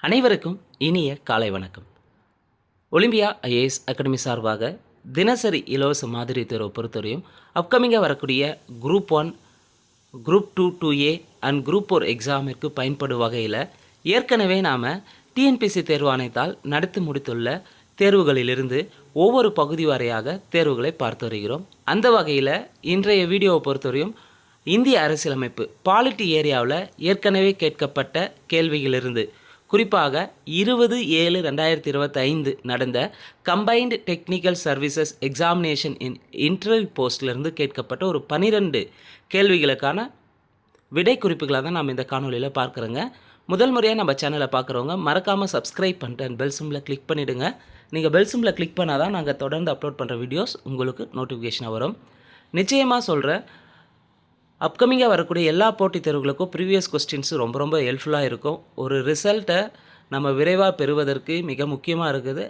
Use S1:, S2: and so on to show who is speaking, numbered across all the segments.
S1: அனைவருக்கும் இனிய காலை வணக்கம். ஒலிம்பியா ஐஏஎஸ் அகாடமி சார்பாக தினசரி இலவச மாதிரி தேர்வை பொறுத்தவரையும் அப்கமிங்காக வரக்கூடிய group 1, group 2 2A and group 4 எக்ஸாமிற்கு பயன்படும் வகையில் ஏற்கனவே நாம் டிஎன்பிஎஸ்சி தேர்வாணையத்தால் நடத்தி முடித்துள்ள தேர்வுகளிலிருந்து ஒவ்வொரு பகுதி வாரியாக தேர்வுகளை பார்த்து வருகிறோம். அந்த வகையில் இன்றைய வீடியோவை பொறுத்தவரையும் இந்திய அரசியலமைப்பு பாலிட்டி ஏரியாவில் ஏற்கனவே கேட்கப்பட்ட கேள்விகளிலிருந்து குறிப்பாக 20/7/2025 நடந்த கம்பைன்டு டெக்னிக்கல் சர்வீசஸ் எக்ஸாமினேஷன் இன் இன்டர்வியூ போஸ்ட்லேருந்து கேட்கப்பட்ட ஒரு 12 கேள்விகளுக்கான விடை குறிப்புகளாக தான் நாம் இந்த காணொலியில் பார்க்குறோங்க. முதல் முறையாக நம்ம சேனலை பார்க்குறவங்க மறக்காமல் சப்ஸ்கிரைப் பண்ணிட்டு அண்ட் பெல் சிம்பில் கிளிக் பண்ணிவிடுங்க. நீங்கள் பெல் சிம்பில் கிளிக் பண்ணால் தான் நாங்கள் தொடர்ந்து அப்லோட் பண்ணுற வீடியோஸ் உங்களுக்கு நோட்டிஃபிகேஷனாக வரும். நிச்சயமாக சொல்கிறேன், அப்கமிங்காக வரக்கூடிய எல்லா போட்டித் தேர்வுகளுக்கும் ப்ரீவியஸ் கொஸ்டின்ஸ் ரொம்ப ஹெல்ப்ஃபுல்லாக இருக்கும். ஒரு ரிசல்ட்டை நம்ம விரைவாக பெறுவதற்கு மிக முக்கியமாக இருக்குது.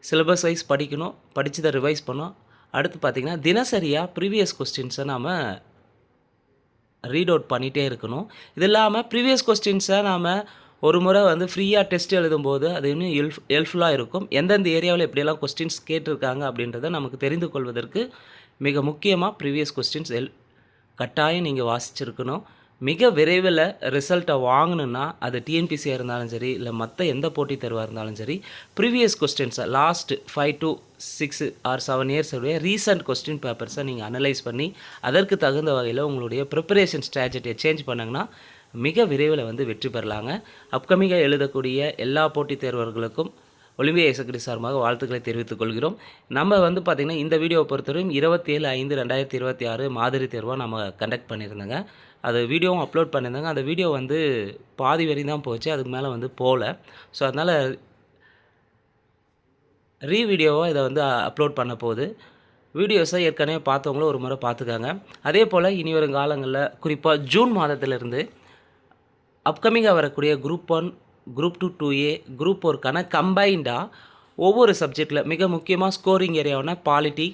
S1: சிலபஸ் வைஸ் படிக்கணும், படித்ததை ரிவைஸ் பண்ணணும். அடுத்து பார்த்திங்கன்னா தினசரியாக ப்ரீவியஸ் கொஸ்டின்ஸை நாம் ரீட் அவுட் பண்ணிகிட்டே இருக்கணும். இது இல்லாமல் ப்ரீவியஸ் கொஸ்டின்ஸை நாம் ஒரு முறை ஃப்ரீயாக டெஸ்ட் எழுதும்போது அது இன்னும் ஹெல்ப்ஃபுல்லாக இருக்கும். எந்தெந்த ஏரியாவில் எப்படியெல்லாம் கொஸ்டின்ஸ் கேட்டிருக்காங்க அப்படின்றத நமக்கு தெரிந்து கொள்வதற்கு மிக முக்கியமாக ப்ரீவியஸ் கொஸ்டின்ஸ் கட்டாயம் நீங்கள் வாசிச்சிருக்கணும். மிக விரைவில் ரிசல்ட்டை வாங்கணுன்னா அது டிஎன்பிசியாக இருந்தாலும் சரி, இல்லை மற்ற எந்த போட்டித் தேர்வாக இருந்தாலும் சரி, ப்ரீவியஸ் கொஸ்டின்ஸை லாஸ்ட் 5 to 6 or 7 இயர்ஸுடைய ரீசன்ட் கொஸ்டின் பேப்பர்ஸை நீங்கள் அனலைஸ் பண்ணி அதற்கு தகுந்த வகையில் உங்களுடைய ப்ரிப்பரேஷன் ஸ்ட்ராட்டஜியை சேஞ்ச் பண்ணிங்கன்னா மிக விரைவில் வெற்றி பெறலாங்க. அப்கமிங்காக எழுதக்கூடிய எல்லா போட்டித் தேர்வர்களுக்கும் ஒலிம்பியா ஐஏஎஸ் அகாடமி சார்பாக வாழ்த்துக்களை தெரிவித்துக் கொள்கிறோம். நம்ம பார்த்திங்கன்னா இந்த வீடியோவை பொறுத்தவரையும் 27/5/2026 மாதிரி தேர்வாக நம்ம கண்டக்ட் பண்ணியிருந்தோங்க. அது வீடியோவும் அப்லோட் பண்ணியிருந்தாங்க. அந்த வீடியோ பாதி வரையும் தான் போச்சு, அதுக்கு மேலே போகல. ஸோ அதனால் வீடியோவாக இதை அப்லோட் பண்ண போகுது. வீடியோஸை ஏற்கனவே பார்த்தவங்களும் ஒரு முறை பார்த்துக்காங்க. அதே போல் இனி வரும் காலங்களில் குறிப்பாக ஜூன் மாதத்திலிருந்து அப்கமிங்காக வரக்கூடிய குரூப் 1, குரூப் 2 2A, குரூப் 4க்கான கம்பைண்டாக ஒவ்வொரு சப்ஜெக்டில் மிக முக்கியமாக ஸ்கோரிங் ஏரியாவான பாலிட்டி,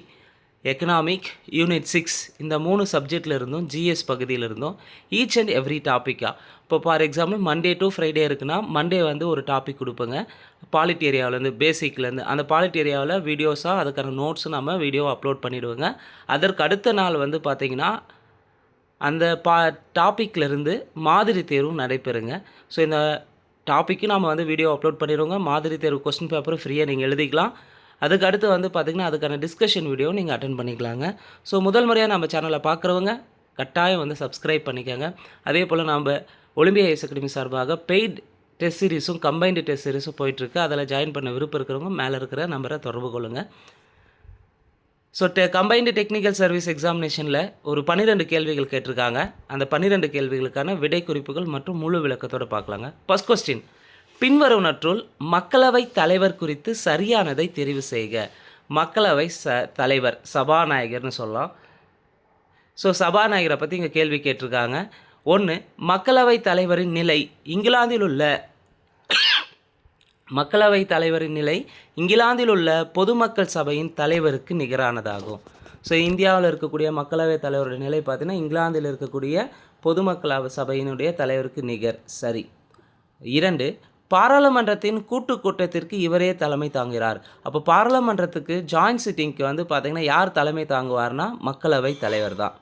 S1: எக்கனாமிக், யூனிட் 6 இந்த 3 சப்ஜெக்டில் இருந்தும் ஜிஎஸ் பகுதியில் இருந்தும் ஈச் அண்ட் எவ்ரி டாப்பிக்காக இப்போ for example Monday to Friday இருக்குன்னா மண்டே ஒரு டாபிக் கொடுப்பேங்க பாலிட்டி ஏரியாவிலேருந்து பேசிக்லேருந்து. அந்த பாலிட்டி ஏரியாவில் வீடியோஸாக அதுக்கான நோட்ஸும் நம்ம வீடியோ அப்லோட் பண்ணிவிடுவோங்க. அதற்கு அடுத்த நாள் பார்த்திங்கன்னா அந்த டாப்பிக்லேருந்து மாதிரி தேர்வும் நடைபெறுங்க. ஸோ இந்த டாப்பிக்கு நாம் வீடியோ அப்லோட் பண்ணிடுவோங்க. மாதிரி தேர்வு கொஸ்டின் பேப்பரும் ஃப்ரீயாக நீங்கள் எழுதிக்கலாம். அதுக்கு அடுத்து பார்த்திங்கன்னா அதுக்கான டிஸ்கஷன் வீடியோ நீங்கள் அட்டன் பண்ணிக்கலாங்க. ஸோ முதல் முறையாக நம்ம சேனலை பார்க்குறவங்க கட்டாயம் சப்ஸ்கிரைப் பண்ணிக்கோங்க. அதே போல் நம்ம ஒலிம்பியா ஐஏஎஸ் அகாடமி சார்பாக பெய்ட் டெஸ்ட் சீரிஸும் கம்பைன்டு டெஸ்ட் சீரிஸும் போயிட்டுருக்கு. அதில் ஜாயின் பண்ண விருப்பம் இருக்கிறவங்க மேலே இருக்கிற நம்பரை தொடர்பு கொள்ளுங்கள். ஸோ கம்பைன்டு டெக்னிக்கல் சர்வீஸ் எக்ஸாமினேஷனில் ஒரு 12 கேள்விகள் கேட்டிருக்காங்க. அந்த 12 கேள்விகளுக்கான விடை குறிப்புகள் மற்றும் முழு விளக்கத்தோடு பார்க்கலாங்க. ஃபர்ஸ்ட் கொஸ்டின், பின்வருவனற்றுள் மக்களவை தலைவர் குறித்து சரியானதை தெரிவு செய்க. மக்களவை தலைவர் சபாநாயகர்னு சொல்லலாம். ஸோ சபாநாயகரை பற்றி இங்கே கேள்வி கேட்டிருக்காங்க. 1, மக்களவை தலைவரின் நிலை இங்கிலாந்தில் உள்ள மக்களவை தலைவரின் நிலை இங்கிலாந்தில் உள்ள பொதுமக்கள் சபையின் தலைவருக்கு நிகரானதாகும். ஸோ இந்தியாவில் இருக்கக்கூடிய மக்களவை தலைவருடைய நிலை பார்த்திங்கன்னா இங்கிலாந்தில் இருக்கக்கூடிய பொதுமக்கள் சபையினுடைய தலைவருக்கு நிகர். சரி. 2, பாராளுமன்றத்தின் கூட்டத்திற்கு இவரே தலைமை தாங்குகிறார். அப்போ பாராளுமன்றத்துக்கு ஜாயின்ட் சிட்டிங்க்கு பார்த்திங்கன்னா யார் தலைமை தாங்குவார்னா மக்களவை தலைவர் தான்.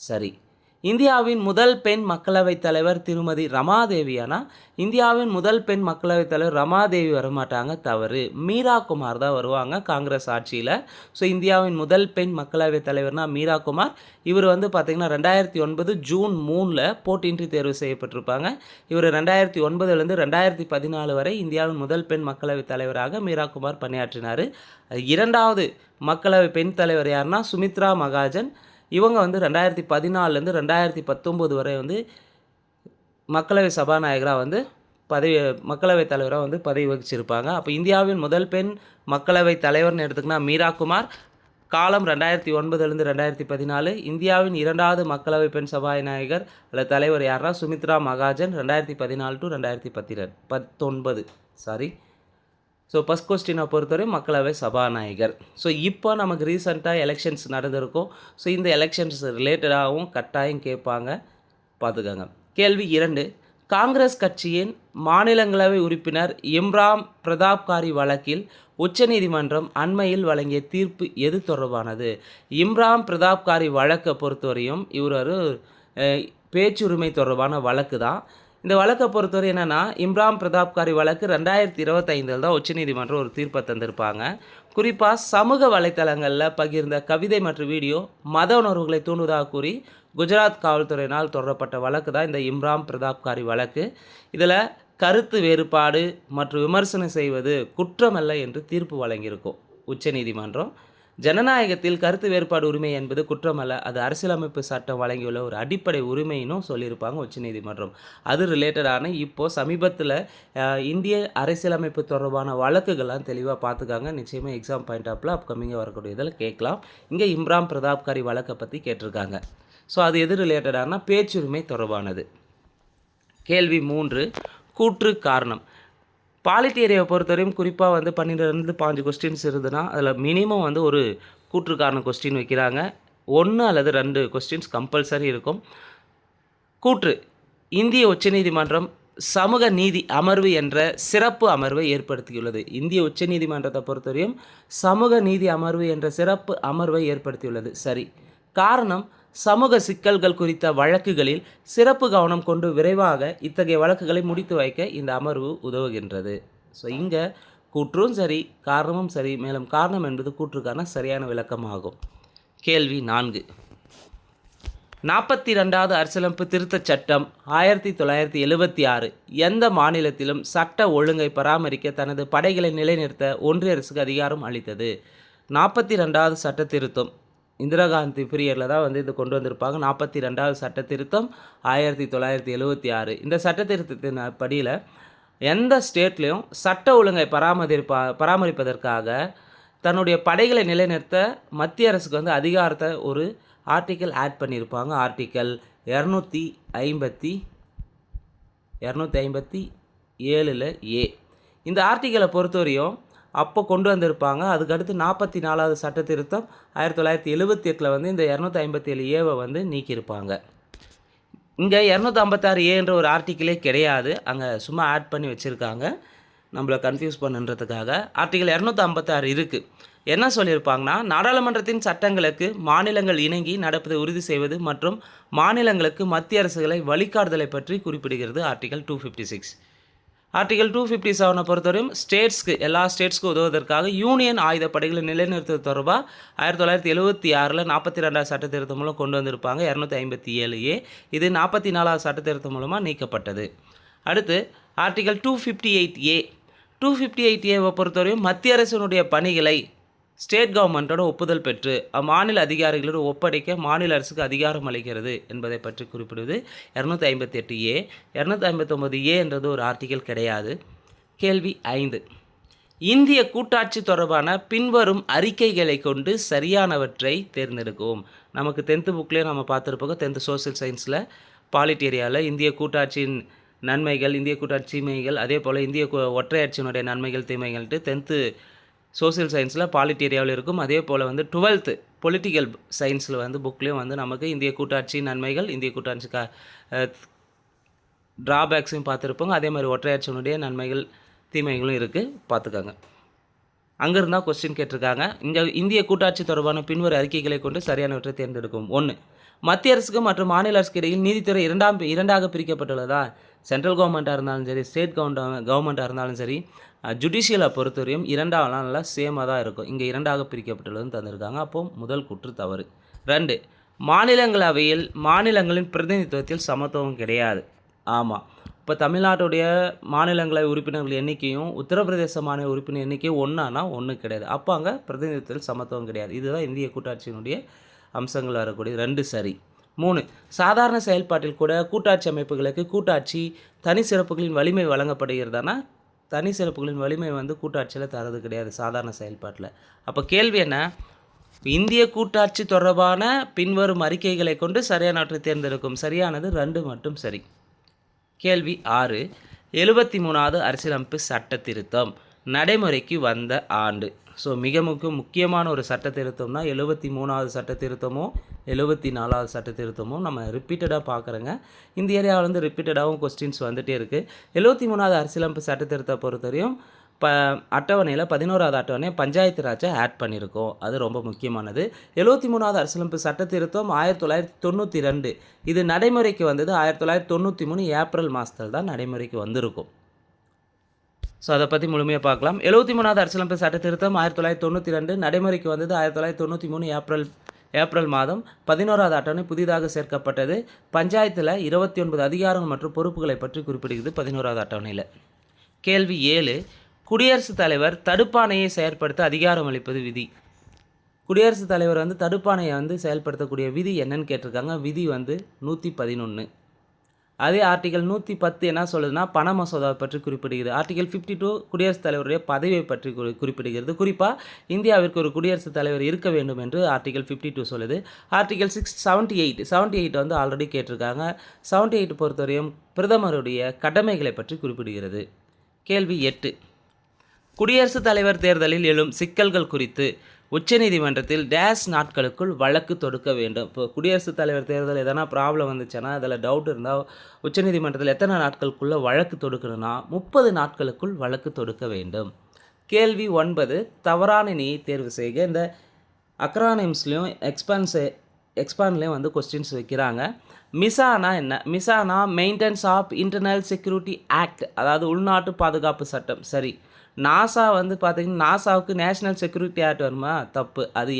S1: சரி. இந்தியாவின் முதல் பெண் மக்களவைத் தலைவர் திருமதி ரமாதேவியானா இந்தியாவின் முதல் பெண் மக்களவைத் தலைவர் ரமாதேவி வரமாட்டாங்க, தவறு. மீரா குமார் தான் வருவாங்க காங்கிரஸ் ஆட்சியில். ஸோ இந்தியாவின் முதல் பெண் மக்களவைத் தலைவர்னா மீரா குமார். இவர் பார்த்திங்கன்னா 2009 ஜூன் 3 போட்டியின்றி தேர்வு செய்யப்பட்டிருப்பாங்க. இவர் 2009 2014 வரை இந்தியாவின் முதல் பெண் மக்களவைத் தலைவராக மீரா குமார் பணியாற்றினார். இரண்டாவது மக்களவை பெண் தலைவர் யாருன்னா சுமித்ரா மகாஜன். இவங்க 2014 2019 வரை மக்களவை சபாநாயகராக மக்களவைத் தலைவராக பதவி வகிச்சிருப்பாங்க. அப்போ இந்தியாவின் முதல் பெண் மக்களவைத் தலைவர்னு எடுத்துக்கினா மீரா குமார். காலம் 2009 2014. இந்தியாவின் இரண்டாவது மக்களவை பெண் சபாநாயகர் அல்லது தலைவர் யாருன்னா Sumitra Mahajan 2014 to 2019. Sorry. So first கொஸ்டினை பொறுத்தவரை மக்களவை சபாநாயகர். ஸோ இப்போ நமக்கு ரீசெண்டாக எலெக்ஷன்ஸ் நடந்திருக்கும். ஸோ இந்த எலெக்ஷன்ஸ் ரிலேட்டடாகவும் கட்டாயம் கேட்பாங்க, பார்த்துக்கோங்க. கேள்வி 2, காங்கிரஸ் கட்சியின் மாநிலங்களவை உறுப்பினர் இம்ரான் பிரதாப்காரி வழக்கில் உச்சநீதிமன்றம் அண்மையில் வழங்கிய தீர்ப்பு எது தொடர்பானது? இம்ரான் பிரதாப்காரி வழக்கை பொறுத்தவரையும் இவர் ஒரு பேச்சுரிமை தொடர்பான வழக்கு தான். இந்த வழக்கை பொறுத்தவரை என்னென்னா, இம்ரான் பிரதாப்காரி வழக்கு 2025 தான் உச்சநீதிமன்றம் ஒரு தீர்ப்பை தந்திருப்பாங்க. குறிப்பாக சமூக வலைத்தளங்களில் பகிர்ந்த கவிதை மற்றும் வீடியோ மத உணர்வுகளை தூண்டுவதாக கூறி குஜராத் காவல்துறையினால் தொடரப்பட்ட வழக்கு தான் இந்த இம்ரான் பிரதாப்காரி வழக்கு. இதில் கருத்து வேறுபாடு மற்றும் விமர்சனம் செய்வது குற்றமல்ல என்று தீர்ப்பு வழங்கியிருக்கும் உச்சநீதிமன்றம். ஜனநாயகத்தில் கருத்து வேறுபாடு உரிமை என்பது குற்றமல்ல, அது அரசியலமைப்பு சட்டம் வழங்கியுள்ள ஒரு அடிப்படை உரிமையினும் சொல்லியிருப்பாங்க உச்சநீதிமன்றம். அது ரிலேட்டடான இப்போது சமீபத்தில் இந்திய அரசியலமைப்பு தொடர்பான வழக்குகள்லாம் தெளிவாக பார்த்துக்காங்க. நிச்சயமாக எக்ஸாம் பாயிண்ட் ஆஃபில் அப்கமிங்காக வரக்கூடிய இதில் கேட்கலாம். இங்கே இம்ரான் பிரதாப்காரி வழக்கை பற்றி கேட்டிருக்காங்க. ஸோ அது எது ரிலேட்டடான பேச்சுரிமை தொடர்பானது. கேள்வி 3, கூற்று காரணம். பாலிட்டியரியை பொறுத்தவரையும் குறிப்பாக 12 15 கொஸ்டின்ஸ் இருந்ததுன்னா அதில் மினிமம் ஒரு கூற்று காரணம் கொஸ்டின் வைக்கிறாங்க. 1 அல்லது 2 கொஸ்டின்ஸ் கம்பல்சரி இருக்கும். கூற்று: இந்திய உச்சநீதிமன்றம் சமூக நீதி அமர்வு என்ற சிறப்பு அமர்வை ஏற்படுத்தியுள்ளது. இந்திய உச்சநீதிமன்றத்தை பொறுத்தவரையும் சமூக நீதி அமர்வு என்ற சிறப்பு அமர்வை ஏற்படுத்தியுள்ளது. சரி. காரணம்: சமூக சிக்கல்கள் குறித்த வழக்குகளில் சிறப்பு கவனம் கொண்டு விரைவாக இத்தகைய வழக்குகளை முடித்து வைக்க இந்த அமர்வு உதவுகின்றது. ஸோ இங்கே கூற்றும் சரி, காரணமும் சரி. மேலும் காரணம் என்பது கூற்றுக்கான சரியான விளக்கமாகும். கேள்வி 4, 42வது அரசியலமைப்பு திருத்தச் சட்டம் 1976 எந்த மாநிலத்திலும் சட்ட ஒழுங்கை பராமரிக்க தனது படைகளை நிலைநிறுத்த ஒன்றிய அரசுக்கு அதிகாரம் அளித்தது? 42வது சட்ட திருத்தம் இந்திரா காந்தி பீரியடில் தான் இது கொண்டு வந்திருப்பாங்க. 42வது சட்ட திருத்தம் 1976. இந்த சட்ட திருத்தத்தின் படியில் எந்த ஸ்டேட்லேயும் சட்ட ஒழுங்கை பராமரிப்பதற்காக தன்னுடைய படைகளை நிலைநிறுத்த மத்திய அரசுக்கு அதிகாரத்தை ஒரு ஆர்டிக்கல் ஆட் பண்ணியிருப்பாங்க. ஆர்டிக்கல் 257 ஏ. இந்த ஆர்டிக்கலை பொறுத்தவரையும் அப்போ கொண்டு வந்திருப்பாங்க. அதுக்கடுத்து 44வது சட்ட திருத்தம் 1978 இந்த 257 ஏவை நீக்கியிருப்பாங்க. இங்கே 256 ஏன்ற ஒரு ஆர்டிக்கிளே கிடையாது, அங்கே சும்மா ஆட் பண்ணி வச்சுருக்காங்க நம்மளை கன்ஃபியூஸ் பண்ணுன்றதுக்காக. ஆர்டிக்கல் 256 இருக்குது. என்ன சொல்லியிருப்பாங்கன்னா, நாடாளுமன்றத்தின் சட்டங்களுக்கு மாநிலங்கள் இணங்கி நடப்பதை உறுதி செய்வது மற்றும் மாநிலங்களுக்கு மத்திய அரசுகளை வழிகாட்டுதலை பற்றி குறிப்பிடுகிறது ஆர்டிக்கல் 256. ஆர்டிகல் 257 பொறுத்தவரையும் எல்லா ஸ்டேட்ஸ்க்கும் உதவுவதற்காக யூனியன் ஆயுதப்படைகளை நிலைநிறுத்துவது தொடர்பாக 1976 42வது சட்ட திருத்தம் மூலம் கொண்டு வந்திருப்பாங்க. 257 ஏ. இது 44வது சட்ட திருத்தம் மூலமாக நீக்கப்பட்டது. அடுத்து ஆர்டிகல் 258 ஏ. 258 ஏவை பொறுத்தவரையும் மத்திய அரசினுடைய பணிகளை ஸ்டேட் கவர்மெண்ட்டோட ஒப்புதல் பெற்று அம்மாநில அதிகாரிகளோடு ஒப்படைக்க மாநில அரசுக்கு அதிகாரம் அளிக்கிறது என்பதை பற்றி குறிப்பிடுவது 258 ஏ. 259 ஏ என்றது ஒரு ஆர்டிக்கல் கிடையாது. கேள்வி 5, இந்திய கூட்டாட்சி தொடர்பான பின்வரும் அறிக்கைகளை கொண்டு சரியானவற்றை தேர்ந்தெடுக்கவும். நமக்கு 10th புக்லேயே நம்ம பார்த்துருப்போம். 10th சோசியல் சயின்ஸில் பாலிட்டி ஏரியாவில் இந்திய கூட்டாட்சியின் நன்மைகள், இந்திய கூட்டாட்சி தீமைகள், அதே போல் இந்திய ஒற்றையாட்சியினுடைய நன்மைகள் தீமைகள்ட்டு 10th சோசியல் சயின்ஸில் பாலிட்டி ஏரியாவில் இருக்கும். அதே போல் 12th பொலிட்டிக்கல் சயின்ஸில் புக்லேயும் நமக்கு இந்திய கூட்டாட்சி நன்மைகள், இந்திய கூட்டாட்சி ட்ராபேக்ஸையும் பார்த்துருப்போங்க. அதே மாதிரி ஒற்றையாட்சியினுடைய நன்மைகள் தீமைகளும் இருக்குது, பார்த்துக்கோங்க. அங்கேருந்தால் கொஸ்டின் கேட்டிருக்காங்க. இங்கே இந்திய கூட்டாட்சி தொடர்பான பின்வரும் அறிக்கைகளை கொண்டு சரியானவற்றை தேர்ந்தெடுக்கும். 1, மத்திய அரசுக்கு மற்றும் மாநில அரசுக்கு இடையில் நீதித்துறை இரண்டாக பிரிக்கப்பட்டுள்ளதா? சென்ட்ரல் கவர்மெண்ட்டாக இருந்தாலும் சரி, ஸ்டேட் கவர்மெண்ட்டாக இருந்தாலும் சரி, ஜுடிஷியலை பொறுத்தவரையும் 2வது நல்லா சேமாக தான் இருக்கும். இங்கே 2ஆக பிரிக்கப்பட்டுள்ளதுன்னு தந்திருக்காங்க. அப்போது முதல் கூற்று தவறு. 2, மாநிலங்களவையில் மாநிலங்களின் பிரதிநிதித்துவத்தில் சமத்துவம் கிடையாது. ஆமாம். இப்போ தமிழ்நாட்டுடைய மாநிலங்களவை உறுப்பினர்கள் எண்ணிக்கையும் உத்தரப்பிரதேச மாநில உறுப்பினர் எண்ணிக்கையும் ஒன்றானா 1 கிடையாது. அப்போ அங்கே பிரதிநிதித்துவத்தில் சமத்துவம் கிடையாது. இதுதான் இந்திய கூட்டாட்சியினுடைய அம்சங்கள் வரக்கூடிய 2 சரி. 3, சாதாரண செயல்பாட்டில் கூட கூட்டாட்சி அமைப்புகளுக்கு கூட்டாட்சி தனி சிறப்புகளின் வலிமை வழங்கப்படுகிறதானா? தனி சிறப்புகளின் வலிமை கூட்டாட்சியில் தரது கிடையாது சாதாரண செயல்பாட்டில். அப்போ கேள்வி என்ன? இந்திய கூட்டாட்சி தொடர்பான பின்வரும் அறிக்கைகளை கொண்டு சரியானவற்றை தேர்ந்தெடுக்கும். சரியானது 2 மட்டும் சரி. கேள்வி 6, 73வது அரசியலமைப்பு சட்ட திருத்தம் நடைமுறைக்கு வந்த ஆண்டு. ஸோ மிக முக்கியமான ஒரு சட்ட திருத்தம்னா 73வது சட்ட திருத்தமோ 74வது சட்ட திருத்தமோ நம்ம ரிப்பீட்டடாக பார்க்குறோங்க. இந்த ஏரியாவில் வந்து ரிப்பீட்டடாகவும் கொஸ்டின்ஸ் வந்துகிட்டே இருக்குது. 73வது அரசியலமைப்பு சட்ட திருத்தத்தை பொறுத்தவரையும் அட்டவணையில் 11வது அட்டவணை பஞ்சாயத்து ராஜை ஆட் பண்ணியிருக்கோம். அது ரொம்ப முக்கியமானது. 73வது அரசியலமைப்பு சட்ட திருத்தம் 1992. இது நடைமுறைக்கு வந்தது 1993 ஏப்ரல் மாதத்தில் தான் நடைமுறைக்கு வந்திருக்கும். ஸோ அதை பற்றி முழுமையாக பார்க்கலாம். 73வது அரசியலமைப்பு சட்ட திருத்தம் 1992 நடைமுறைக்கு வந்தது 1993 ஏப்ரல் மாதம். 11வது அட்டவணை புதிதாக சேர்க்கப்பட்டது. பஞ்சாயத்தில் 29 அதிகாரங்கள் மற்றும் பொறுப்புகளை பற்றி குறிப்பிடுகிறது 11வது அட்டவணையில். கேள்வி 7. குடியரசுத் தலைவர் தடுப்பாணையை செயற்படுத்த அதிகாரம் அளிப்பது விதி. குடியரசுத் தலைவர் வந்து தடுப்பாணையை வந்து செயல்படுத்தக்கூடிய விதி என்னன்னு கேட்டிருக்காங்க. விதி வந்து 111. அதே ஆர்டிகல் 110 என்ன சொல்லுதுன்னா பண மசோதாவை பற்றி குறிப்பிடுகிறது. ஆர்டிகல் 52 குடியரசுத் தலைவருடைய பதவியை பற்றி குறிப்பிடுகிறது. குறிப்பாக இந்தியாவிற்கு ஒரு குடியரசுத் தலைவர் இருக்க வேண்டும் என்று ஆர்டிகல் 52 சொல்லுது. ஆர்டிகல் 78 வந்து ஆல்ரெடி கேட்டிருக்காங்க. 78 பொறுத்தவரையும் பிரதமருடைய கடமைகளை பற்றி குறிப்பிடுகிறது. கேள்வி 8. குடியரசுத் தலைவர் தேர்தலில் எழும் சிக்கல்கள் குறித்து உச்சநீதிமன்றத்தில் டேஷ் நாட்களுக்குள் வழக்கு தொடுக்க வேண்டும். இப்போ குடியரசுத் தலைவர் தேர்தல் எதனா ப்ராப்ளம் வந்துச்சுன்னா அதில் டவுட் இருந்தால் உச்சநீதிமன்றத்தில் எத்தனை நாட்களுக்குள்ளே வழக்கு தொடுக்கணும்னா 30 நாட்களுக்குள் வழக்கு தொடுக்க வேண்டும். கேள்வி 9. தவறான இணையை தேர்வு செய்க. இந்த அக்ரானிம்ஸ்லேயும் எக்ஸ்பான்லேயும் வந்து கொஸ்டின்ஸ் வைக்கிறாங்க. மிசானா என்ன? மிசானா maintenance of internal security act, அதாவது உள்நாட்டு பாதுகாப்பு சட்டம். சரி. நாசா வந்து பார்த்திங்கன்னா நாசாவுக்கு நேஷ்னல் செக்யூரிட்டி ஆக்ட் வருமா? தப்பு. அது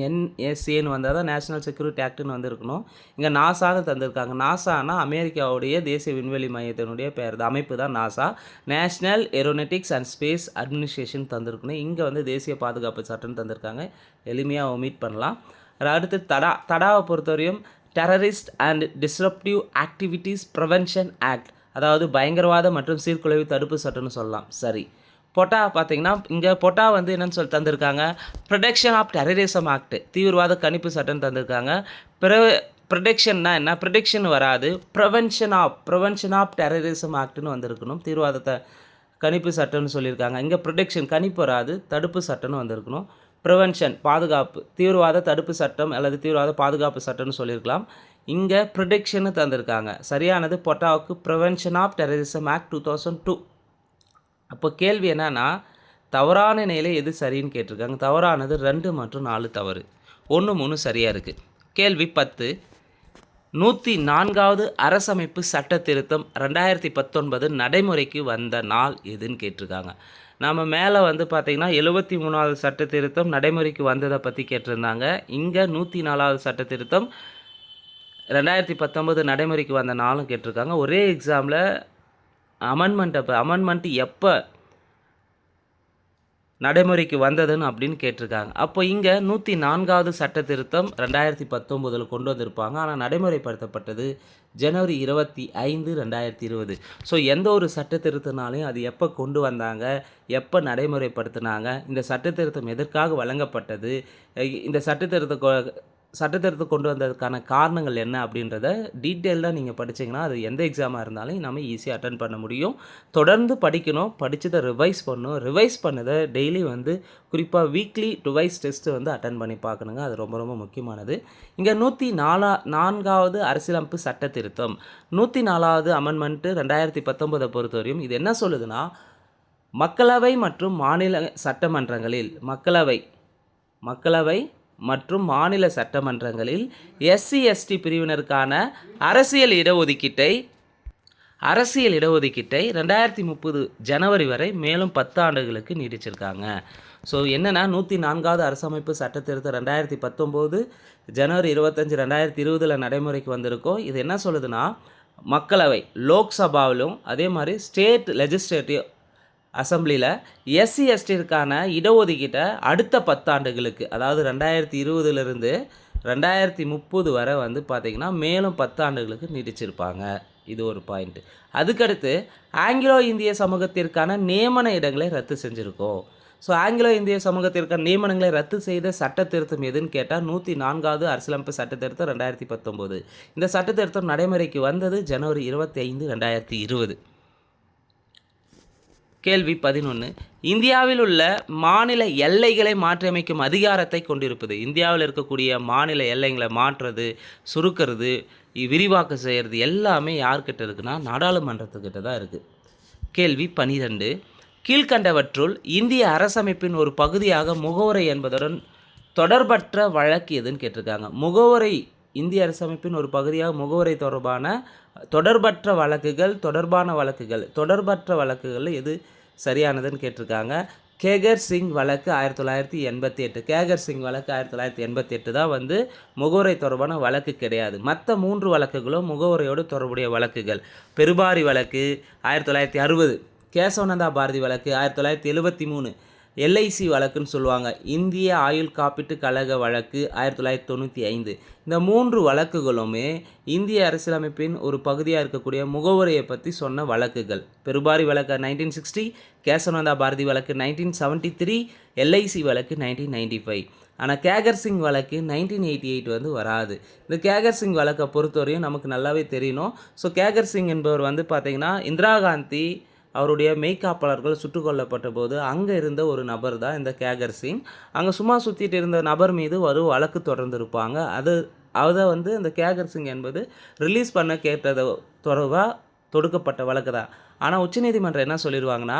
S1: என்எஸ்ஏன்னு வந்தால் தான் நேஷ்னல் செக்யூரிட்டி ஆக்ட்னு வந்துருக்கணும். இங்கே நாசான்னு தந்திருக்காங்க. நாசானா அமெரிக்காவுடைய தேசிய விண்வெளி மையத்தினுடைய பேர், அமைப்பு தான் NASA. National aeronautics and space administration தந்திருக்கணும். இங்கே வந்து தேசிய பாதுகாப்பு சட்டம்னு தந்திருக்காங்க. எளிமையாக ஒமிட் பண்ணலாம். அடுத்து தடாவை பொறுத்தவரையும் terrorist and disruptive activities prevention act, அதாவது பயங்கரவாத மற்றும் சீர்குலைவு தடுப்பு சட்டம்னு சொல்லலாம். சரி. பொட்டா பார்த்திங்கன்னா இங்கே பொட்டா வந்து என்னென்னு சொல்லி தந்திருக்காங்க. ப்ரொடெக்ஷன் ஆஃப் டெரரிசம் ஆக்ட், தீவிரவாத கணிப்பு சட்டம்னு தந்திருக்காங்க. ப்ரொடெக்ஷன்னா என்ன? ப்ரொடெக்ஷன் வராது, ப்ரிவென்ஷன் ஆஃப் டெரரிசம் ஆக்ட்னு வந்திருக்கணும். தீவிரவாதத்தை கணிப்பு சட்டம்னு சொல்லியிருக்காங்க. இங்கே ப்ரொடெக்ஷன் கணிப்பு வராது, தடுப்பு சட்டம்னு வந்திருக்கணும். ப்ரிவென்ஷன் பாதுகாப்பு, தீவிரவாத தடுப்பு சட்டம் அல்லது தீவிரவாத பாதுகாப்பு சட்டம்னு சொல்லியிருக்கலாம். இங்கே ப்ரொடெக்ஷன்னு தந்திருக்காங்க. சரியானது பொட்டாவுக்கு ப்ரிவென்ஷன் ஆஃப் டெரரிசம் ஆக்ட் 2002. அப்போ கேள்வி என்னன்னா தவறான நிலையில் எது சரின்னு கேட்டிருக்காங்க. தவறானது 2 மற்றும் 4 தவறு, 1, 3 சரியாக இருக்குது. கேள்வி 10. 104வது அரசமைப்பு சட்ட திருத்தம் 2019 நடைமுறைக்கு வந்த நாள் எதுன்னு கேட்டிருக்காங்க. நம்ம மேலே வந்து பார்த்திங்கன்னா 73வது சட்ட திருத்தம் நடைமுறைக்கு வந்ததை பற்றி கேட்டிருந்தாங்க. இங்கே 104வது சட்ட திருத்தம் 2019 நடைமுறைக்கு வந்த நாளும் கேட்டிருக்காங்க. ஒரே எக்ஸாமில் அமெண்ட்மெண்ட் எப்போ நடைமுறைக்கு வந்ததுன்னு அப்படின்னு கேட்டிருக்காங்க. அப்போ இங்கே 104வது சட்ட திருத்தம் 2019 கொண்டு வந்திருப்பாங்க. ஆனால் நடைமுறைப்படுத்தப்பட்டது ஜனவரி 25, 2020. ஸோ எந்த ஒரு சட்ட திருத்தனாலையும் அது எப்போ கொண்டு வந்தாங்க, எப்போ நடைமுறைப்படுத்தினாங்க, இந்த சட்ட திருத்தம் எதற்காக வழங்கப்பட்டது, இந்த சட்டத்திருத்தம் கொண்டு வந்ததுக்கான காரணங்கள் என்ன அப்படின்றத டீட்டெயிலாக நீங்கள் படிச்சிங்கன்னா அது எந்த எக்ஸாமாக இருந்தாலும் நம்ம ஈஸியாக அட்டன் பண்ண முடியும். தொடர்ந்து படிக்கணும், படித்ததை ரிவைஸ் பண்ணணும். ரிவைஸ் பண்ணதை டெய்லி வந்து குறிப்பாக வீக்லி டுவைஸ் டெஸ்ட்டு வந்து அட்டன் பண்ணி பார்க்கணுங்க. அது ரொம்ப ரொம்ப முக்கியமானது. இங்கே 104வது அரசியலமைப்பு சட்ட திருத்தம் 104வது அமெண்ட்மெண்ட்டு 2019 பொறுத்தவரையும் இது என்ன சொல்லுதுன்னா, மக்களவை மற்றும் மாநில சட்டமன்றங்களில் மக்களவை மற்றும் மாநில சட்டமன்றங்களில் SC ST பிரிவினருக்கான அரசியல் இடஒதுக்கீட்டை 2030 ஜனவரி வரை மேலும் 10 ஆண்டுகளுக்கு நீடிச்சிருக்காங்க. ஸோ என்னென்னா 104வது அரசமைப்பு சட்டத்திருத்தம் 2019 ஜனவரி 25, 2020 நடைமுறைக்கு வந்திருக்கோம். இது என்ன சொல்லுதுன்னா, மக்களவை லோக்சபாவிலும் அதே மாதிரி ஸ்டேட் லெஜிஸ்லேட்டிவ் அசம்பிளியில் SC STற்கான இடஒதுக்கீட்டை அடுத்த 10 ஆண்டுகளுக்கு, அதாவது 2020 2030 வரை வந்து பார்த்திங்கன்னா மேலும் 10 ஆண்டுகளுக்கு நீடிச்சிருப்பாங்க. இது ஒரு பாயிண்ட்டு. அதுக்கடுத்து ஆங்கிலோ இந்திய சமூகத்திற்கான நியமன இடங்களை ரத்து செஞ்சுருக்கோம். ஸோ ஆங்கிலோ இந்திய சமூகத்திற்கான நியமனங்களை ரத்து செய்த சட்ட திருத்தம் எதுன்னு கேட்டால் 104வது அரசியலமைப்பு சட்ட திருத்தம் 2019. இந்த சட்ட திருத்தம் நடைமுறைக்கு வந்தது ஜனவரி 25, 2020. கேள்வி 11. இந்தியாவில் உள்ள மாநில எல்லைகளை மாற்றியமைக்கும் அதிகாரத்தை கொண்டிருப்பது. இந்தியாவில் இருக்கக்கூடிய மாநில எல்லைகளை மாற்றுறது, சுருக்கிறது, விரிவாக்கம் செய்கிறது எல்லாமே யார்கிட்ட இருக்குன்னா நாடாளுமன்றத்துக்கிட்ட தான் இருக்குது. கேள்வி 12. கீழ்கண்டவற்றுள் இந்திய அரசமைப்பின் ஒரு பகுதியாக முகவுரை என்பதுடன் தொடர்பற்ற வழக்கு எதுன்னு கேட்டிருக்காங்க. முகவுரை இந்திய அரசமைப்பின் ஒரு பகுதியாக முகவுரை தொடர்பான தொடர்பற்ற வழக்குகள் எது சரியானதுன்னு கேட்டிருக்காங்க. கேகர் சிங் வழக்கு 1988. கேகர் சிங் வழக்கு 1988 தான் வந்து முகவுரை தொடர்பான வழக்கு கிடையாது. மற்ற 3 வழக்குகளும் முகவுரையோடு தொடர்புடைய வழக்குகள். பெருபாரி வழக்கு 1960, கேசவநந்தா பாரதி வழக்கு 1973, எல்ஐசி வழக்குன்னு சொல்லுவாங்க, இந்திய ஆயுள் காப்பீட்டு கழக வழக்கு 1995. இந்த 3 வழக்குகளுமே இந்திய அரசியலமைப்பின் ஒரு பகுதியாக இருக்கக்கூடிய முகவுரையை பற்றி சொன்ன வழக்குகள். பெருபாரி வழக்கு 1960, கேசவநந்தா பாரதி வழக்கு 1973, எல்ஐசி வழக்கு 1995. ஆனால் கேகர் சிங் வழக்கு 1988 வந்து வராது. இந்த கேகர் சிங் வழக்கை பொறுத்தவரையும் நமக்கு நல்லாவே தெரியணும். ஸோ கேகர் சிங் என்பவர் வந்து பார்த்திங்கன்னா இந்திரா காந்தி அவருடைய மெய்காப்பாளர்கள் சுட்டுக் கொல்லப்பட்ட போது அங்கே இருந்த ஒரு நபர் தான் இந்த கேகர் சிங். அங்கே சும்மா சுற்றிட்டு இருந்த நபர் மீது ஒரு வழக்கு தொடர்ந்துருப்பாங்க. அதை வந்து இந்த கேகர் சிங் என்பது ரிலீஸ் பண்ண கேட்டது தொடர்பாக தொடுக்கப்பட்ட வழக்கு தான். ஆனால் உச்சநீதிமன்றம் என்ன சொல்லிடுவாங்கன்னா,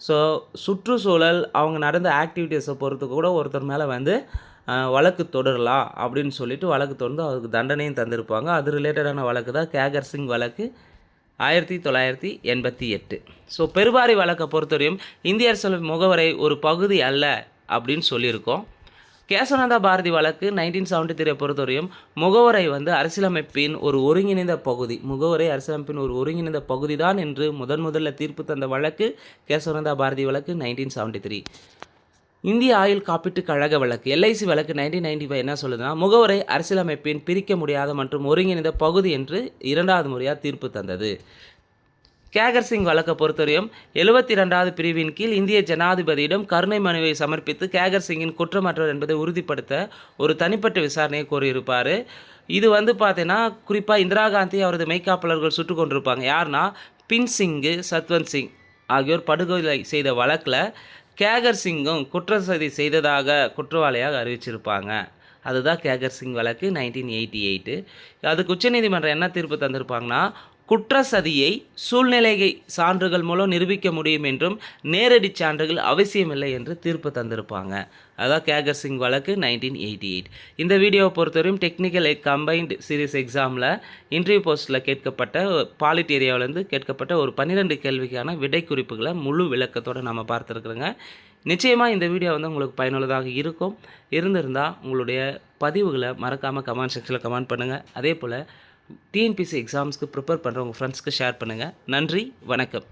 S1: ஸோ சுற்றுச்சூழல் அவங்க நடந்த ஆக்டிவிட்டீஸை பொறுத்து கூட ஒருத்தர் மேலே வந்து வழக்கு தொடரலாம் அப்படின்னு சொல்லிட்டு வழக்கு தொடர்ந்து அவருக்கு தண்டனையும் தந்திருப்பாங்க. அது ரிலேட்டடான வழக்கு தான் கேகர் சிங் வழக்கு 1988. ஸோ பெருபாரி வழக்கை பொறுத்தவரையும் இந்திய அரசியலமைப்பு முகவரை ஒரு பகுதி அல்ல அப்படின்னு சொல்லியிருக்கோம். கேசவநந்தா பாரதி வழக்கு 1973 பொறுத்தவரையும் முகவரை வந்து அரசியலமைப்பின் ஒரு ஒருங்கிணைந்த பகுதி. முகவரை அரசியலமைப்பின் ஒரு ஒருங்கிணைந்த பகுதி தான் என்று முதல்ல தீர்ப்பு தந்த வழக்கு கேசவநந்தா பாரதி வழக்கு 1973. இந்திய ஆயுள் காப்பீட்டு கழக வழக்கு எல்ஐசி வழக்கு 1995 என்ன சொல்லுதுன்னா, முகவரை அரசியலமைப்பின் பிரிக்க முடியாத மற்றும் ஒருங்கிணைந்த பகுதி என்று 2வது முறையாக தீர்ப்பு தந்தது. கேகர் சிங் வழக்கை பொறுத்தவரையும் 72வது பிரிவின் கீழ் இந்திய ஜனாதிபதியிடம் கருணை மனுவை சமர்ப்பித்து கேகர் சிங்கின் குற்றமற்றவர் என்பதை உறுதிப்படுத்த ஒரு தனிப்பட்ட விசாரணையை கோரியிருப்பார். இது வந்து பார்த்தீங்கன்னா குறிப்பாக இந்திரா காந்தி அவரது மெய்காப்பாளர்கள் சுட்டு கொண்டிருப்பாங்க. யாருன்னா பின் சிங்கு, சத்வந்த் சிங் ஆகியோர் படுகொலை செய்த வழக்கில் கேகர் சிங்கும் குற்றச்சதி செய்ததாக குற்றவாளியாக அறிவிச்சிருப்பாங்க. அதுதான் கேகர் சிங் வழக்கு 1988. அதுக்கு உச்சநீதிமன்றம் என்ன தீர்ப்பு தந்திருப்பாங்கன்னா, குற்றச்சதியை சூழ்நிலை சான்றுகள் மூலம் நிரூபிக்க முடியும் என்றும் நேரடி சான்றுகள் அவசியமில்லை என்று தீர்ப்பு தந்திருப்பாங்க. அதான் கேகர் சிங் வழக்கு 1988. இந்த வீடியோவை பொறுத்தவரையும் டெக்னிக்கல் கம்பைன்டு சீரிஸ் எக்ஸாமில் இன்டர்வியூ போஸ்ட்டில் கேட்கப்பட்ட பாலிட் ஏரியாவிலேருந்து கேட்கப்பட்ட ஒரு 12 கேள்விக்கான விடை குறிப்புகளை முழு விளக்கத்தோடு நம்ம பார்த்துருக்குறோங்க. நிச்சயமாக இந்த வீடியோ வந்து உங்களுக்கு பயனுள்ளதாக இருந்திருந்தால் உங்களுடைய பதிவுகளை மறக்காமல் கமெண்ட் செக்ஷனில் கமெண்ட் பண்ணுங்கள். அதே போல் டிஎன்பிசி எக்ஸாம்ஸ்க்கு ப்ரிப்பேர் பண்ணுற உங்கள் ஃப்ரெண்ட்ஸ்க்கு ஷேர் பண்ணுங்கள். நன்றி, வணக்கம்.